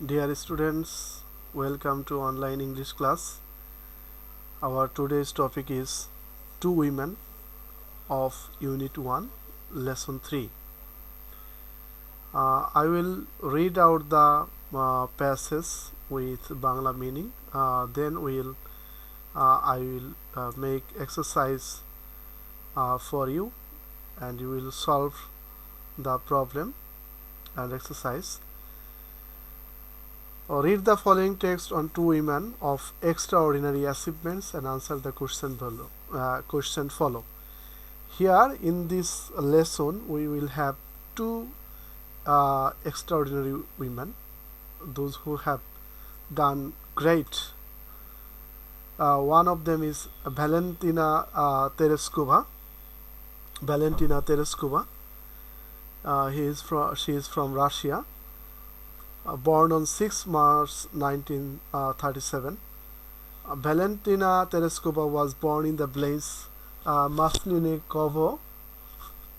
Dear students, welcome to online English class. Our today's topic is Two Women of Unit 1, Lesson 3. I will read out the passage with Bangla meaning. Then I will make exercise for you, and you will solve the problem and exercise. Read the following text on two women of extraordinary achievements and answer the question follow. Here in this lesson we will have two extraordinary women, those who have done great. One of them is Valentina Tereshkova. She is from Russia. Born on 6 March 1937. Valentina Tereshkova was born in the place Maslenikovo,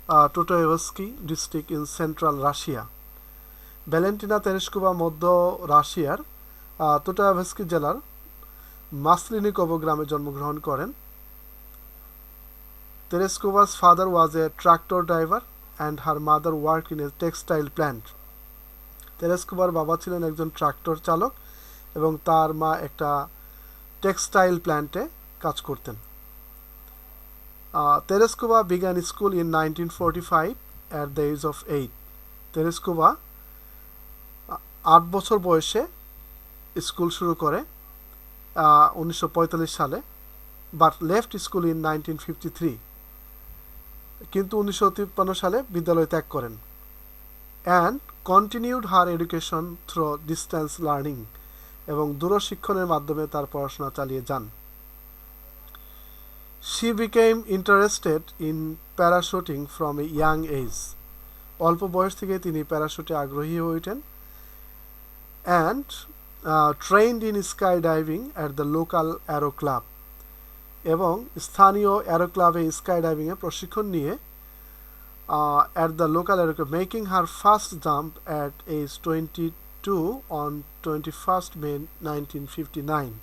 Totoyevsky district in central Russia. Valentina Tereshkova মধ্য রাশিয়ার টোটোয়েভস্কি জেলার মাসলিনিকোভো গ্রামে জন্মগ্রহণ করেন. Tereshkova's father was a tractor driver and her mother worked in a textile plant. তেরেস্কোবার বাবা ছিলেন একজন tractor চালক এবং তার মা একটা টেক্সটাইল প্ল্যান্টে কাজ করতেন. Tereshkova began school in 1945 at the age of 8. Tereshkova 8 বছর বয়সে স্কুল শুরু করে 1945 সালে, but left school in 1953. কিন্তু 1953 সালে বিদ্যালয় ত্যাগ করেন. And continued her education through distance learning এবং দূরশিক্ষণের মাধ্যমে তার পড়াশোনা চালিয়ে যান. She became interested in parachuting from a young age. অল্প বয়স থেকে তিনি প্যারাশুটে আগ্রহী হয়ে ওঠেন. And trained in skydiving at the local aero club. এবং স্থানীয় অ্যারো ক্লাবে স্কাইডাইভিংয়ে প্রশিক্ষণ নিয়ে at the local aero club, making her first jump at age 22 on 21st May 1959.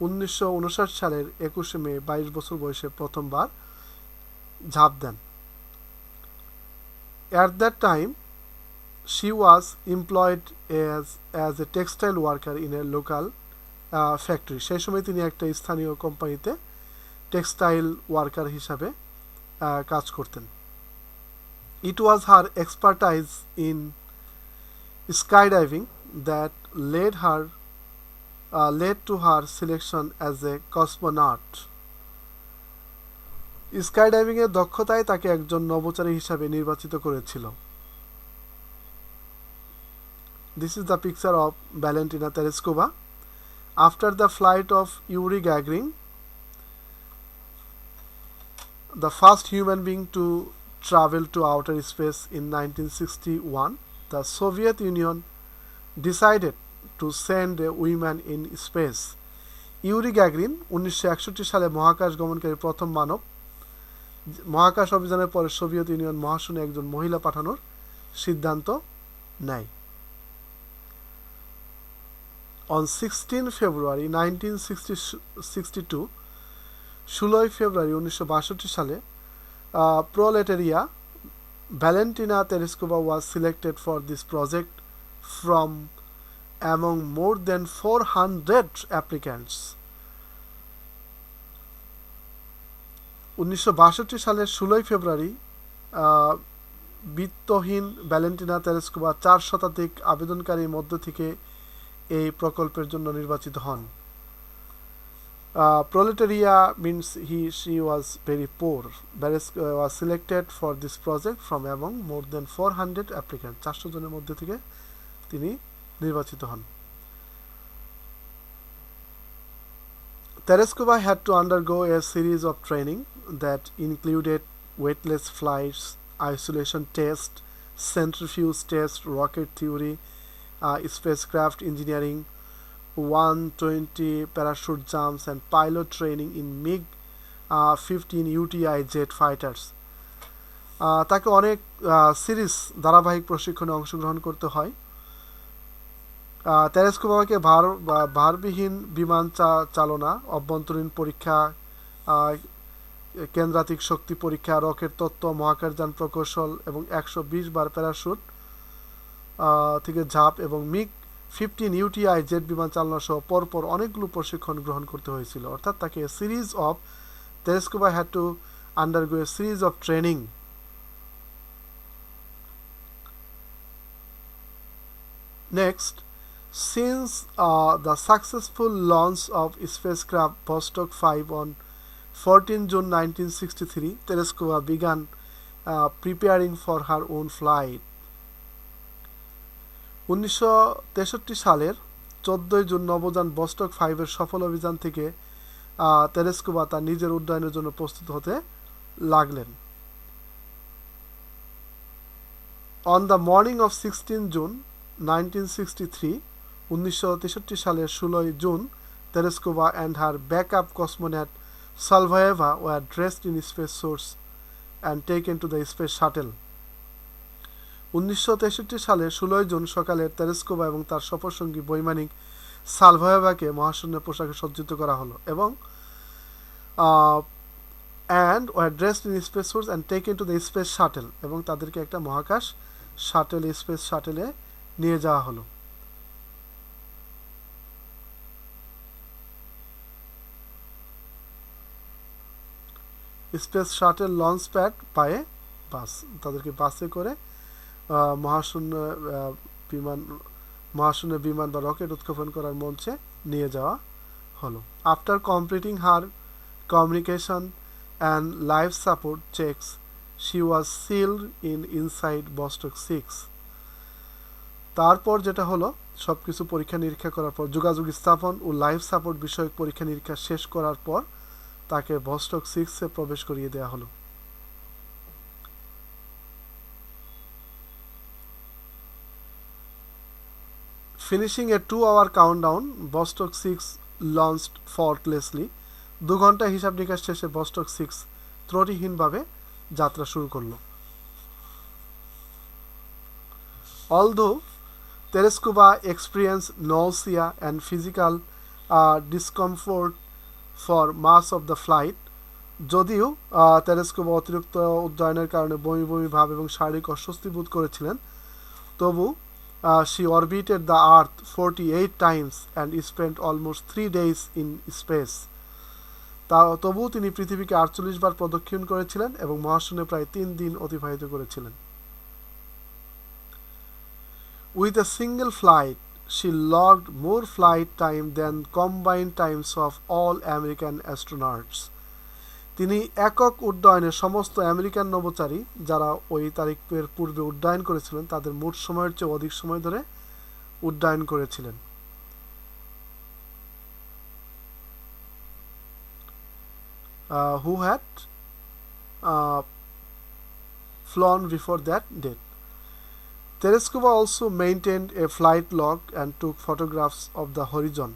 1959 সালের 21 মে 22 বছর বয়সে প্রথমবার ঝাঁপ দেন. At that time she was employed as a textile worker in a local factory. সেই সময় তিনি একটা স্থানীয় কোম্পানিতে টেক্সটাইল ওয়ার্কার হিসাবে কাজ করতেন. It was her expertise in skydiving that led to her selection as a cosmonaut. Skydiving এর দক্ষতায় তাকে একজন নভোচারী হিসাবে নির্বাচিত করেছিল. This is the picture of Valentina Tereshkova. After the flight of Yuri Gagarin, the first human being to travel to outer space in 1961, the Soviet Union decided to send a woman in space. Yuri Gagarin 1961 সালে মহাকাশ গমনকারী প্রথম মানব. মহাকাশ অভিযানের পরে Soviet union মহাশূন্যে একজন মহিলা পাঠানোর সিদ্ধান্ত নেয়. On 16 February 1962, 16 ফেব্রুয়ারি 1962 সালে Proletaria Valentina Tereshkova was selected for this project from among more than 400 applicants. 1962 সালের 16 ফেব্রুয়ারি বিত্তহীন ভ্যালেন্টিনা তেরেস্কোভা 4 শতাধিক আবেদনকারীর মধ্য থেকে এই প্রকল্পের জন্য নির্বাচিত হন. Proletaria means she was very poor. Tereshkova was selected for this project from among more than 400 applicants. 400 জনের মধ্যে থেকে তিনি নির্বাচিত হন. Tereshkova had to undergo a series of training that included weightless flights, isolation test, centrifuge test, rocket theory, spacecraft engineering, 120 parachute jumps and pilot training in MiG-15 UTI jet fighters. তাকে অনেক series ধারাবাহিক প্রশিক্ষণে অংশগ্রহণ করতে হয়. তেরেস্কোভাকে ভারবিহীন বিমান চালনা, অভ্যন্তরীণ পরীক্ষা, কেন্দ্রাতিক শক্তি পরীক্ষা, রকেট তত্ত্ব, মহাকাশযান প্রকৌশল এবং 120 বার প্যারাশুট থেকে ঝাঁপ এবং মিগ 15 UTI জেট বিমান চালনা সহ পরপর অনেকগুলো প্রশিক্ষণ গ্রহণ করতে হয়েছিল। অর্থাৎ তাকে series of Tereshkova had to undergo A series of training. Next, since the successful launch of spacecraft Vostok 5 on 14 June 1963, Tereskova began preparing for her own flight. 1963 সালের 14 জুন নভোযান বস্টক 5 এর সফল অভিযান থেকে তেরেস্কোভা তার নিজের উড্ডয়নের জন্য প্রস্তুত হতে লাগলেন। On the morning of 16 June 1963, 1963 সালের 16 June, Tereskova and her backup cosmonaut Salvaeva were dressed in space suits and taken to the space shuttle. 1963 সালের 16 জুন সকালে তেরেস্কোভা এবং তার সফরসঙ্গী বৈমানিক সালভায়েভাকে মহাশূন্যের পোশাকে সজ্জিত করা হলো এবং and were dressed in space suits and taken to the space shuttle, এবং তাদেরকে একটা মহাকাশ শাটেল, স্পেস শাটেলে নিয়ে যাওয়া হলো। স্পেস শাটেল লঞ্চ প্যাড পায়ে বাস, তাদেরকে বাসে করে মহাশূন্য বিমান বা রকেট উৎক্ষেপণ করার মঞ্চে নিয়ে যাওয়া হলো। After completing her communication and life support checks, she was sealed inside Vostok 6। তারপর যেটা হলো, সব কিছু পরীক্ষা নিরীক্ষা করার পর, যোগাযোগ স্থাপন ও লাইফ সাপোর্ট বিষয়ক পরীক্ষা নিরীক্ষা শেষ করার পর তাকে বস্টক 6-এ প্রবেশ করিয়ে দেওয়া হলো। ফিনিশিং এ 2-hour কাউন্টডাউন, বস্টক 6 লঞ্চড ফল্টলেসলি। 2 ঘন্টা হিসাব নিকাশ শেষে বস্টক 6 ত্রুটিহীনভাবে যাত্রা শুরু করলো। Although Tereskova experienced nausea and physical discomfort for much of the flight, যদিও তেরেস্কোভা অতিরিক্ত উড্ডয়নের কারণে বমি বমি ভাব এবং শারীরিক অস্বস্তি বোধ করেছিলেন, তবু she orbited the Earth 48 times and spent almost 3 days in space. তবু তিনি পৃথিবীকে 48 বার প্রদক্ষিণ করেছিলেন এবং মহাশূন্যে প্রায় 3 দিন অতিবাহিত করেছিলেন। With a single flight, she logged more flight time than combined times of all American astronauts. তিনি একক উড্ডয়নে সমস্ত আমেরিকান নভোচারী যারা ওই তারিখের পূর্বে উড্ডয়ন করেছিলেন তাদের মোট সময়ের চেয়ে অধিক সময় ধরে উড্ডয়ন করেছিলেন। Who had flown before that date. Tereskova also maintained a flight log and took photographs of the horizon.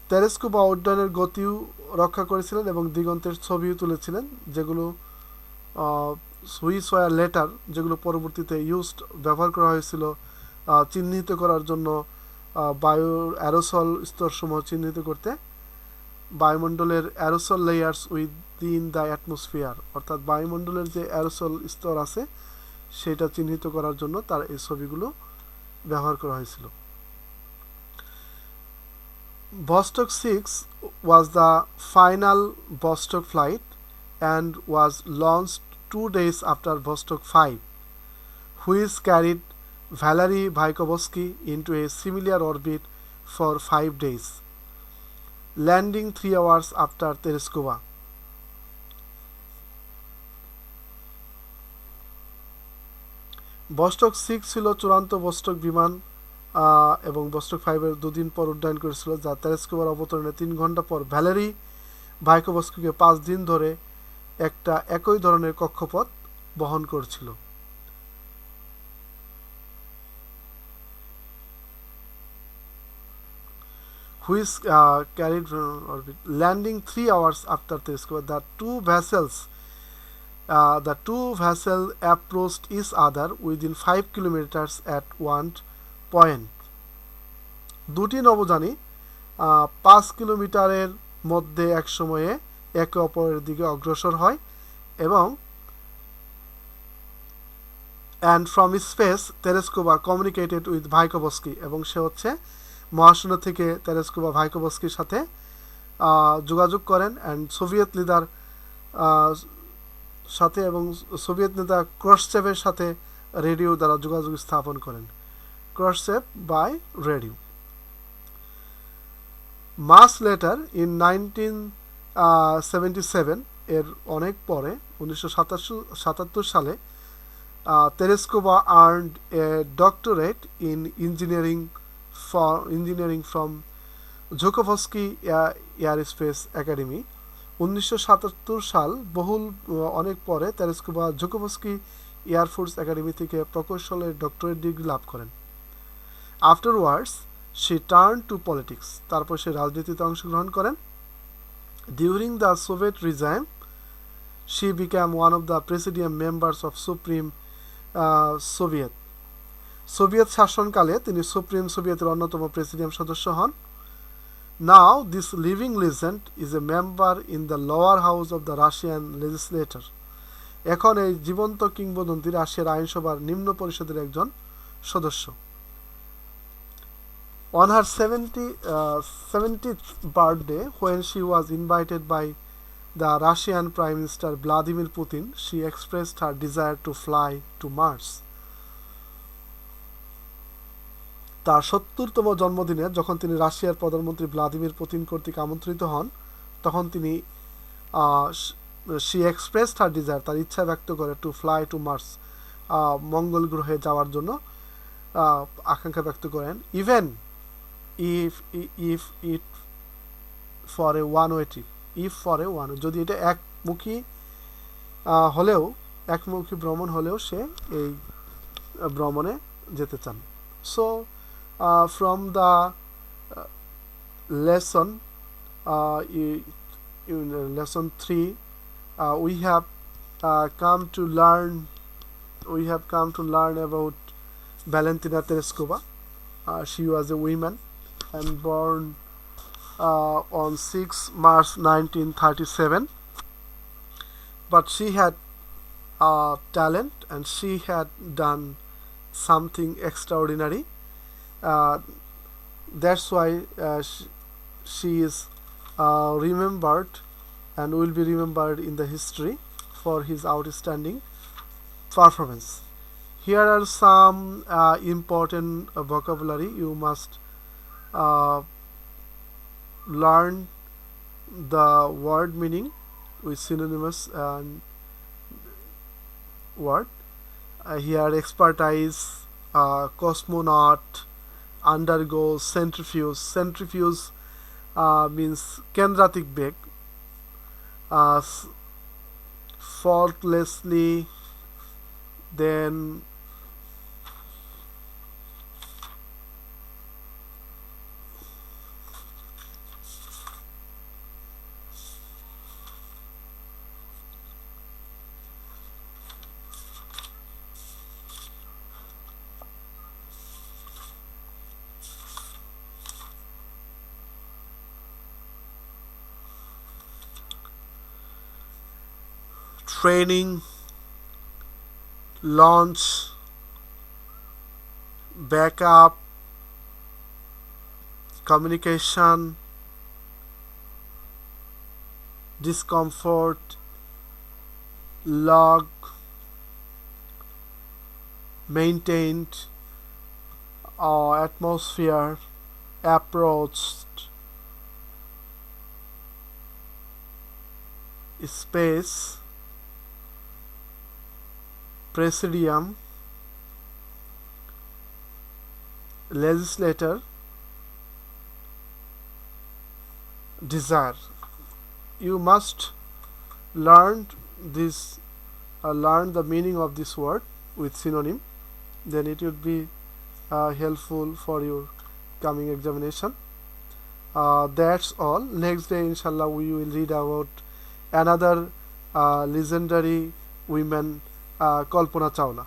Tereshkova উড্ডয়নের গতিও রক্ষা করেছিলেন এবং দিগন্তের ছবিও তুলেছিলেন, যেগুলো হুইচ ওয়ার লেটার, যেগুলো পরবর্তীতে ব্যবহার করা হয়েছিল চিহ্নিত করার জন্য, বায়ুর অ্যারোসল স্তরসমূহ চিহ্নিত করতে, বায়ুমণ্ডলের aerosol layers within the atmosphere, অর্থাৎ বায়ুমণ্ডলের যে অ্যারোসল স্তর আছে সেটা চিহ্নিত করার জন্য তার এই ছবিগুলো ব্যবহার করা হয়েছিল। Vostok 6 was the final Vostok flight and was launched 2 days after Vostok 5, which carried Valery Vygotsky into a similar orbit for 5 days, landing 3 hours after Tereskova. বস্টক 6 ছিল চূড়ান্ত বস্টক বিমান এবং বস্টক 5-এর 2 দিন পর উড্ডয়ন করেছিল, যা তেরেস্কোভার অবতরণের 3 ঘন্টা পর ভ্যালেরি ভাইকোভস্কিকে 5 দিন ধরে একটা একই ধরনের কক্ষপথ বহন করছিল। which carried orbit, landing 3 hours after Tereskova. The two vessels approached each other within 5 kilometers at 1 point. দুটি নভোযানই 5 কিলোমিটারের মধ্যে এক সময়ে একে অপরের দিকে অগ্রসর হয় এবং and from space Tereskova communicated with Vykovsky এবং সে হচ্ছে মহাশূন্য থেকে তেরেস্কোভা ভাইকোভস্কির সাথে যোগাযোগ করেন অ্যান্ড সোভিয়েত লিডার সাথে এবং সোভিয়েত নেতা ক্রুশ্চেভের সাথে রেডিও দ্বারা যোগাযোগ স্থাপন করেন। Khrushchev by radio. মাস লেটার ইন 1977 এর অনেক পরে 1977 সালে Tereskova earned a doctorate in engineering from Zhukovsky Aerospace Academy। 1977 সাল অনেক পরে তেরেস্কোভা জোকোভস্কি এয়ারফোর্স একাডেমি থেকে প্রকৌশলের ডক্টরেট ডিগ্রি লাভ করেন। Afterwards she turn to politics, তারপর সে রাজনীতিতে অংশগ্রহণ করেন। During the Soviet regime she became one of the presidium members of Supreme Soviet শাসনকালে তিনি সুপ্রিম সোভিয়েতের অন্যতম প্রেসিডিয়াম সদস্য হন। Now this living legend is a member in the lower house of the Russian legislator. এখন এই জীবন্ত কিংবদন্তি রাশিয়ার আইনসভার নিম্ন পরিষদের একজন সদস্য। On her 70th birthday, when she was invited by the Russian Prime Minister Vladimir Putin, she expressed her desire to fly to Mars. তার 70তম জন্মদিনে যখন তিনি রাশিয়ার প্রধানমন্ত্রী ভ্লাদিমির পুতিন কর্তৃক আমন্ত্রিত হন, তখন তিনি she expressed her desire, তার ইচ্ছা ব্যক্ত করে, to fly to Mars, মঙ্গল গ্রহে যাওয়ার জন্য আকাঙ্ক্ষা ব্যক্ত করেন। even if it for a one-way trip, যদি এটা একমুখী ভ্রমণ হলেও সে এই ভ্রমণে যেতে চান। So from the lesson in lesson 3 we have come to learn about Valentina Tereskova. She was a woman and born on 6 March 1937, but she had talent and she had done something extraordinary. That's why she is remembered and will be remembered in the history for his outstanding performance. Here are some important vocabulary you must learn the word meaning with synonymous word. Here expertise, cosmonaut, undergo, centrifuge means কেন্দ্রাতিক beg, faultlessly, then training, launch, backup, communication, discomfort, log, maintained, atmosphere, approached, space, presidium, legislator, desire. You must learn the meaning of this word with synonym, then it would be helpful for your coming examination. That's all. Next day inshallah we will read about another legendary women, Kalpana Chawla.